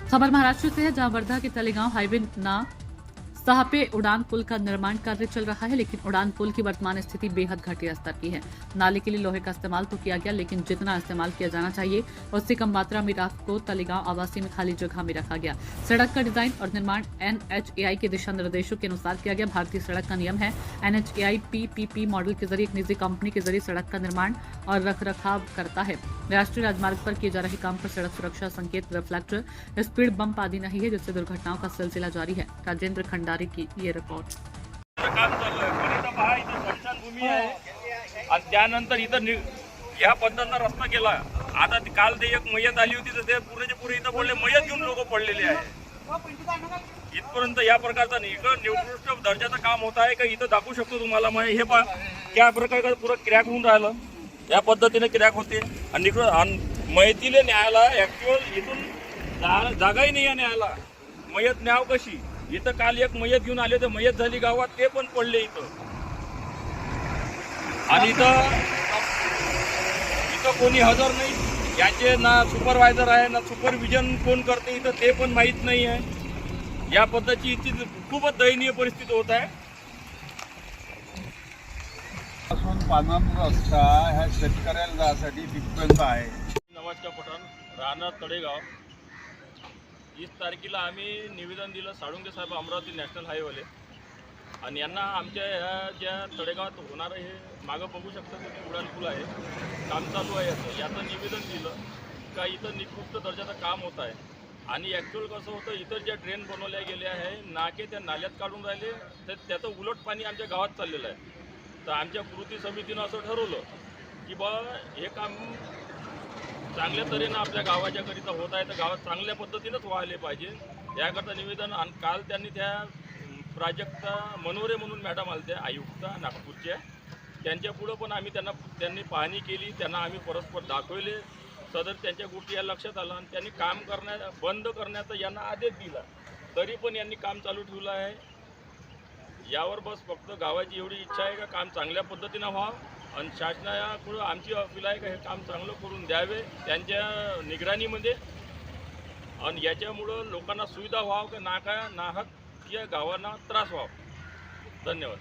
खबर महाराष्ट्र से है, जहां वर्धा के तलेगांव हाईवे ना साहपे उड़ान पुल का निर्माण कार्य चल रहा है, लेकिन उड़ान पुल की वर्तमान स्थिति बेहद घटिया स्तर की है। नाले के लिए लोहे का इस्तेमाल तो किया गया, लेकिन जितना इस्तेमाल किया जाना चाहिए उससे कम मात्रा में राख को तलेगांव आवासी में खाली जगह में रखा गया। सड़क का डिजाइन और निर्माण NHAI के दिशा निर्देशों के अनुसार किया गया। भारतीय सड़क का नियम है, NHAI PPP मॉडल के जरिए एक निजी कंपनी के जरिए सड़क का निर्माण और रखरखाव करता है। राष्ट्रीय राजमार्ग पर किए जा रहे काम पर सड़क सुरक्षा संकेत, रिफ्लेक्टर, स्पीड बम्प आदि नहीं है, जिससे दुर्घटनाओं का सिलसिला जारी है। राजेंद्र खंडारी की ये रिपोर्ट। काम चालू आहे, पण इथं पहा, इथं स्मशानभूमी आहे आणि त्यानंतर इथं ह्या पद्धतीनं रस्ता केला। आता काल ते एक मयत आली होती, तर ते पुरेचे पुरे इथं पडले, मयत घेऊन लोक पडलेले आहे। इथपर्यंत या प्रकारचा इकडं निकृष्ट दर्जाचं काम होत आहे का इथं दाखवू शकतो तुम्हाला। मग हे पहा क्या प्रकार पुरं क्रॅक होऊन राहिलं, या पद्धतीने क्रॅक होते आणि मयतीला न्यायला ऍक्च्युअल इथून जागाही नाही आहे न्यायला। मयत न्याव कशी? इथं काल एक मयत घेऊन आले होते, मयत झाली गावात, ते पण पडले इथं। आणि इथं कोणी हजर नाही, याचे ना सुपरवायझर आहे ना सुपरविजन कोण करते इथं ते पण माहीत नाही आहे। या पद्धतीची इथे खूपच दयनीय परिस्थिती होत आहे। पानम रस्ता ह्या शेतकऱ्याला जाण्यासाठी तिथपर्यंत आहे। नमस्कार पठाण, राहणार तळेगाव। 30 तारखेला आम्ही निवेदन दिलं साळुंके साहेब, अमरावती नॅशनल हायवेले, आणि यांना आमच्या ह्या ज्या तळेगावात होणार हे मागं बघू शकता तुम्ही, उडान पूल आहे, काम चालू आहे याचं निवेदन दिलं का इथं निकृष्ट दर्जाचं काम होत आहे। आणि ॲक्च्युअल कसं होतं, इतर ज्या ड्रेन बनवल्या गेल्या आहे, नाके त्या नाल्यात काढून राहिले, तर त्याचं उलट पाणी आमच्या गावात चाललेलं आहे। तर आमच्या कृती समितीनं असं ठरवलं की बा हे काम चांगल्या तऱ्हेनं आपल्या गावाच्या करिता होत आहे, तर गावात चांगल्या पद्धतीनंच व्हायला पाहिजे, याकरता निवेदन। आणि काल त्यांनी त्या प्राजक्ता मनोरे म्हणून मॅडम आल्या, त्या आयुक्त नागपूरच्या, त्यांच्या पुढं पण त्यांनी पाहणी केली, त्यांना आम्ही परस्पर दाखवले, सदर त्यांच्या गोष्टी या लक्षात आलं आणि त्यांनी काम बंद करण्याचा यांना आदेश दिला, तरी पण यांनी काम चालू ठेवलं आहे। यावर बस फक्त गावाची एवढी इच्छा आहे का काम चांगल्या पद्धतीनं व्हावं आणि शासनापुढं आमची अपील आहे का हे काम चांगलं करून द्यावे त्यांच्या निगराणीमध्ये, आणि याच्यामुळं लोकांना सुविधा व्हावं का नाहक या गावांना त्रास व्हावा। धन्यवाद।